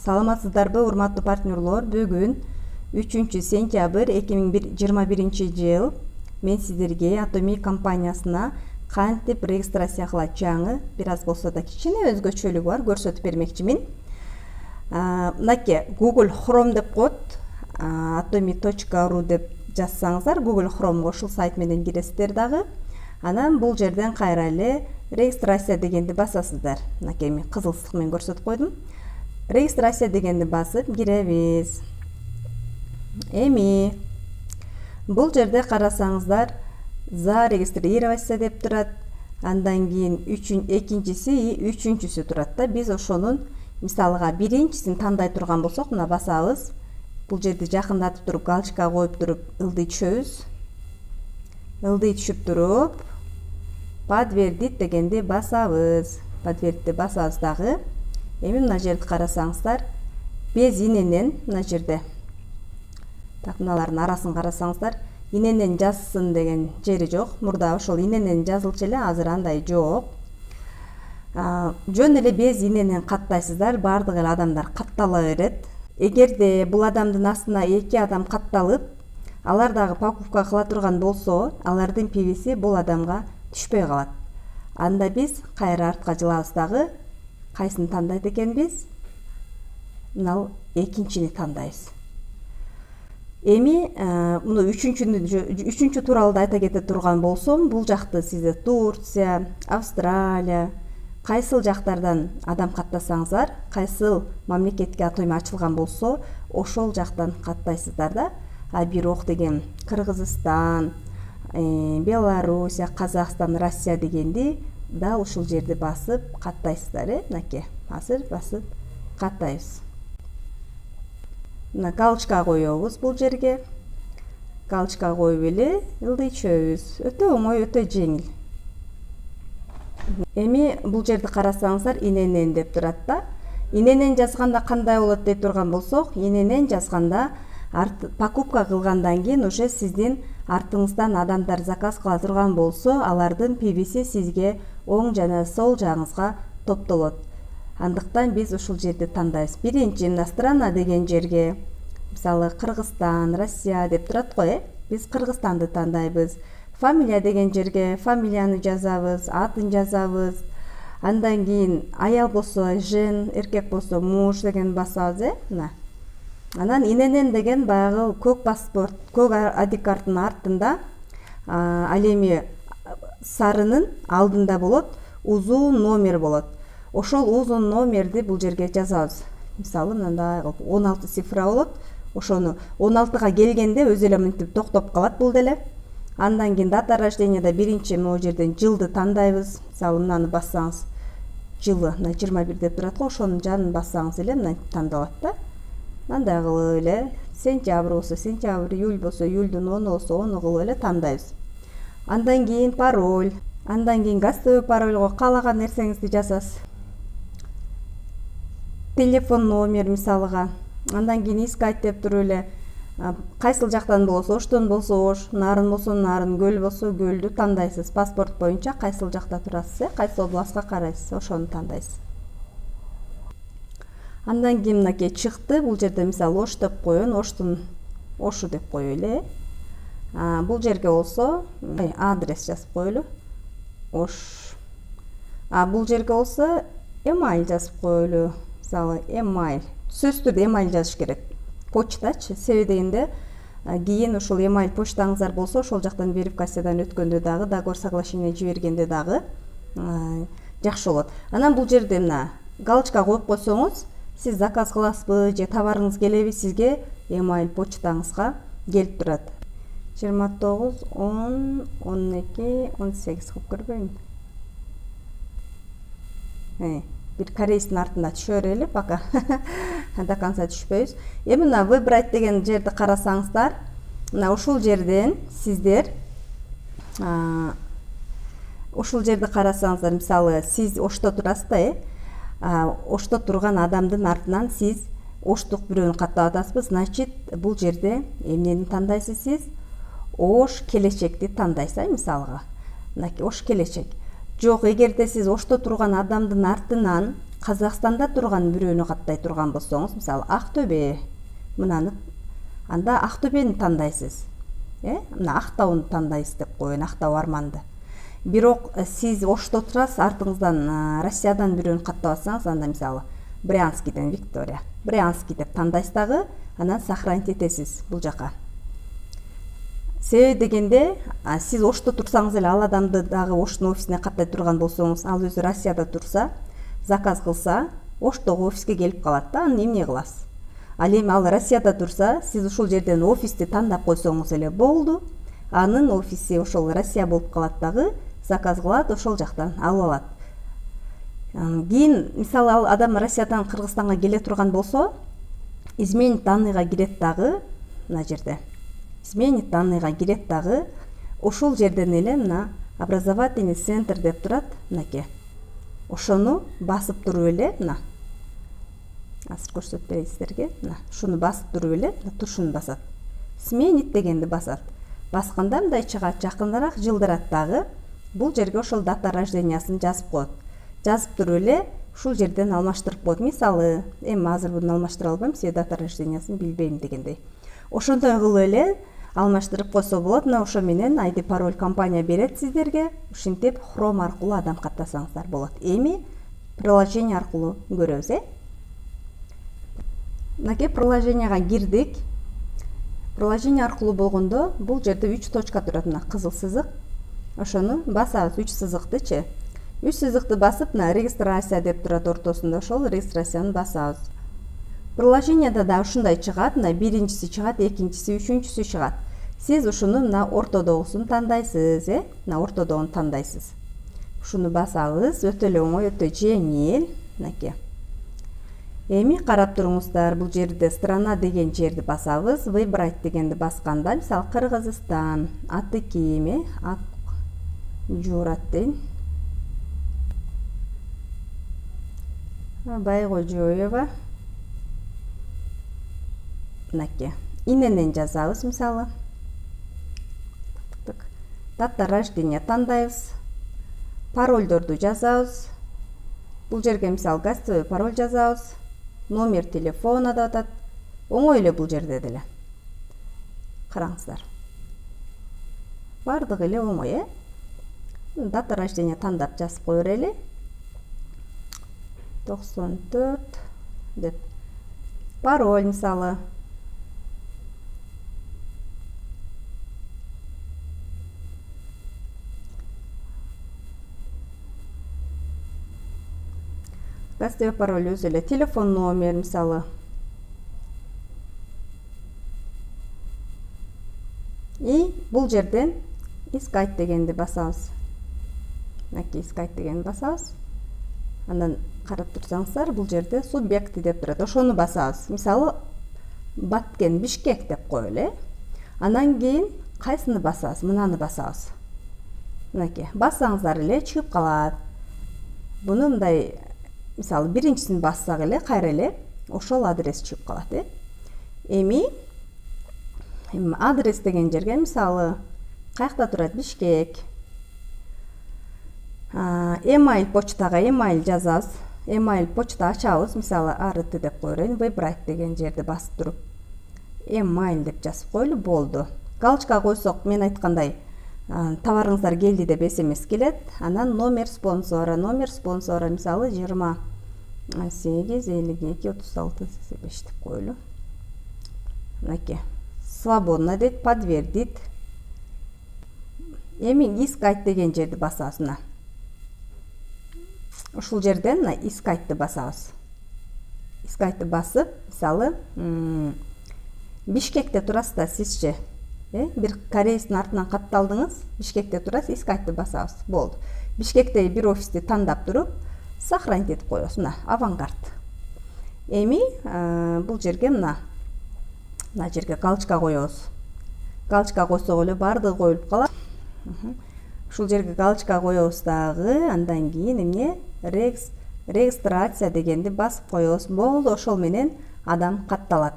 Саламатсыздарбы, урматтуу партнерлор. Бүгүн 3-сентябрь 2021 жыл мен сиздерге Atomy компаниясына кантип регистрация кылат жаңы бир аз болсо да кичине өзгөчөлүгү бар, көрсөтүп бермекчимин. Мынакей Google Chrome деп коет, atomy.ru деп жазсаңыздар, Google Chrome'го ушул сайт менен киресиздер дагы. Анан бул жерден кайра эле регистрация дегенди басасыздар. Мынакей мен кызыл сызык менен көрсөтүп койдум. Регистрация дегенди басып киребиз. Эми бул жерде карасаңыздар зарегистрироваться деп турат. Андан кийин экинчиси и үчүнчүсү турат да. Биз ошонун мисалыга биринчисин тандай турган болсок, мына басабыз. Бул жерди жакындатып туруп, галочка коюп туруп ылдый түшөбүз. Ылдый түшүп туруп, подтвердить дегенди басабыз. Подтвердить басабыз дагы. Эми мына жерди карасаңыздар, без иненен мына жерде. Так, мыналардын арасын карасаңыздар, иненен жазсын деген жери жок. Мурда ошол иненен жазылчу эле, азыр андай жок. Жөн эле без иненен каттайсыздар, бардык эле адамдар каттала берет. Эгерде бул адамдын астына 2 адам катталып, алар дагы покупка кыла турган болсо, алардын пивиси бул адамга түшпөй калат. Анда биз кайра артка жылабыз дагы. Кайсыны тандайт экенбиз? Мына экинчини тандайбыз. Эми муну үчүнчү тууралуу да айта кете турган болсом, бул жакты сизде Турция, Австралия, кайсыл жактардан адам каттасаңыздар, кайсыл мамлекетке Atomy ачылган болсо, ошол жактан каттайсыздар да. Бирок деген Кыргызстан, Белоруссия, Казакстан, Россия дегенди дал ушул жерди басып каттайсыздар, мынакей. Азыр басып каттайбыз. Мына галочка коебуз бул жерге. Галочка коюп эле ылдый түшөбүз. Өтө оңой, өтө жеңил. Эми бул жерди карасаңыздар, иненен деп турат да. Иненен жазганда кандай болот деп турган болсок, иненен жазганда покупка кылгандан кийин уже сиздин артыңыздан адамдар заказ кыла турган болсо, алардын пивиси сизге оң жана сол жагыңызга топтолот. Андыктан биз ушул жерди тандайбыз. Биринчи мына страна деген жерге, мисалы Кыргызстан, Россия деп турат го, биз Кыргызстанды тандайбыз. Фамилия деген жерге фамилияны жазабыз, атын жазабыз. Андан кийин аял болсо жен, эркек болсо муж деген басабыз, мына. Анан иненен деген баягы көк паспорт, көк ID карттын артында, ал эми сарынын алдында болот, узун номер болот. Ошол узун номерди бул жерге жазабыз. Мисалы мындай 16 цифра болот. Ошону 16га келгенде өзү эле мынтип токтоп калат бул деле. Андан кийин дата рожденияда биринчи могу жерден жылды тандайбыз. Мисалы мынаны бассаңыз, жылы мына 21 деп турат го, ошонун жанын бассаңыз эле мына тандалат да. Мындай кылып эле сентябрь болсо сентябрь, июль болсо июльдүн 10 болсо 10 кылып эле тандайбыз. Андан кийин пароль, андан кийин гостевой парольго каалаган нерсеңизди жазасыз. Телефон номер мисалыга. Андан кийин искать деп туруп эле кайсыл жактан болсо, оштон болсо ош, нарын болсо нарын, көл болсо көлдү тандайсыз. Паспорт боюнча кайсыл жакта турасыз, кайсы областка карайсыз, ошону тандайсыз. Андан кийин мынакей чыкты. Бул жерде мисалы ош деп коюн, оштун ошу деп коюп эле. Бул жерге болсо адрес жазып коелу. Ош. Бул жерге болсо email жазып коелу. Мисалы email. Сөзсүз түрдө email жазыш керек. Почтачы. Себеби дегенде кийин ушул email почтаңыздар болсо, ошол жактан верификациядан өткөндө дагы, договор соглашение жибергенде дагы жакшы болот. Анан бул жерде мына галочка коюп койсоңуз, сиз заказ кыласызбы же товарыңыз келеби, сизге email почтаңызга келип турат. 29 10 12 18 кылып көрбөймүн. Бир корейстин артында түшөр эле, пока до конца түшпөйбүз. Эми мына выбрать деген жерди карасаңыздар, мына ушул жерден сиздер ушул жерди карасаңыздар, мисалы сиз ошто турасыз да, ошто турган адамдын артынан сиз оштук бирөөнү каттап атасызбы, значит бул жерде эмнени тандайсыз сиз? Ош келечекти тандайсыз, мисалыга. Мынакей ош келечек. Жок, эгерде сиз ошто турган адамдын артынан Казакстанда турган бирөөнү каттай турган болсоңуз, мисалы Актөбе, мынаны анда Актөбени тандайсыз. Мына Актауну тандайсыз деп коеюн, Актау Арманды. Бирок сиз Ошто турасыз, артыңыздан Россиядан бирөөнү каттап атсаңыз, анда мисалы Брянскиден Виктория, Брянский деп тандайсыз дагы, анан сохранить этесиз бул жака. Себеби дегенде, сиз Ошто турсаңыз эле ал адамды дагы Оштун офисине каттай турган болсоңуз, ал өзү Россияда турса, заказ кылса, Оштогу офиске келип калат да, аны эмне кыласыз? Ал эми ал Россияда турса, сиз ушул жерден офисти тандап койсоңуз эле болду. Анын офиси ошол Россия болуп калат дагы, заказ кылат, ошол жактан алып алат. Кийин мисалы ал адам Россиядан Кыргызстанга келе турган болсо, изменить данныйга кирет дагы, мына жерде. Изменить данныйга кирет дагы, ошол жерден эле мына образовательный центр деп турат, мынакей. Ошону басып туруп эле, мына. Азыр көрсөтүп берейин сиздерге. Мына, ушуну басып туруп эле, тушуну басат. Сменить дегенди басат. Басканда мындай чыгат, жакыныраак жылдырат дагы. Бул жерге ошол дата рождениясын жазып коет. Жазып туруп эле ушул жерден алмаштырып коет. Мисалы, эми азыр буну алмаштыра албайм, себеби дата рождениясын билбейм дегендей. Ошондой кылып эле алмаштырып койсо болот. Мына ошо менен ID пароль компания берет сиздерге. Ушинтип Chrome аркылуу адам каттасаңыздар болот. Эми приложение аркылуу көрөбүз, Мынакей приложенияга кирдик. Приложение аркылуу болгондо бул жерде 3 точка турат, мына кызыл сызык. Ошону басабыз, 3 сызыктычы. 3 сызыкты басып, мына регистрация деп турат ортосунда, ошол регистрацияны басабыз. Приложенияда да ушундай чыгат, мына биринчиси чыгат, экинчиси, үчүнчүсү чыгат. Сиз ушуну мына ортодогусун тандайсыз, Мына ортодогуну тандайсыз. Ушуну басабыз, өтө эле оңой, өтө жеңил, мынакей. Эми карап туруңуздар, бул жерде страна деген жерди басабыз, выбрать дегенди басканда, мисалы Кыргызстан, аты ким, Ак Журат дейм. Байгожоева. Мынакей. Иненен жазабыз, мисалы. Дата рождения тандайбыз. Парольдорду жазабыз. Бул жерге мисалы гостевой пароль жазабыз. Номер телефона да атат. Оңой эле бул жерде деле. Караңыздар. Бардыгы эле оңой, Дата рождения тандап жазып кое берели. 94 деп. Пароль мисалы. Гостевой пароль өзү эле. Телефон номер мисалы. И бул жерден искать дегенди басабыз. Мынакей искать дегенди басабыз. Андан карап турсаңыздар, бул жерде субъекты деп турат. Ошону басабыз. Мисалы Баткен, Бишкек деп коелу, Андан кийин кайсыны басабыз? Мынаны басабыз. Мынакей, бассаңыздар эле чыгып калат. Буну мындай, мисалы биринчисин бассак эле, кайра эле ошол адрес чыгып калат, Эми адрес деген жерге мисалы каякта турат? Бишкек. Email почтага email жазабыз. Email почта ачабыз. Мисалы арыты деп коелу. Выбрать деген жерди басып туруп email деп жазып коелу, болду. Галочка койсок, мен айткандай, товарыңыздар келди деп SMS келет. Анан номер спонсора мисалы 28 52 36 5 деп коелу. Мынакей. Свободно дейт, подтвердит. Эми искать деген жерди басабыз. Ушул жерден искайтты басабыз. Искайтты басып, мисалы Бишкекте турасыз да сизчи. Бир корейстин артынан катталдыңыз, Бишкекте турасыз, искайтты басабыз. Болду. Бишкекте бир офисти тандап туруп, сохранить этип коебуз. Мына авангард. Эми бул жерге мына жерге галочка коебуз. Галочка койсок эле бардыгы коюлуп калат. Ушул жерге галочка коебуз дагы, андан кийин эмне? Регистрация дегенди басып коебуз. Болду, ошол менен адам катталат.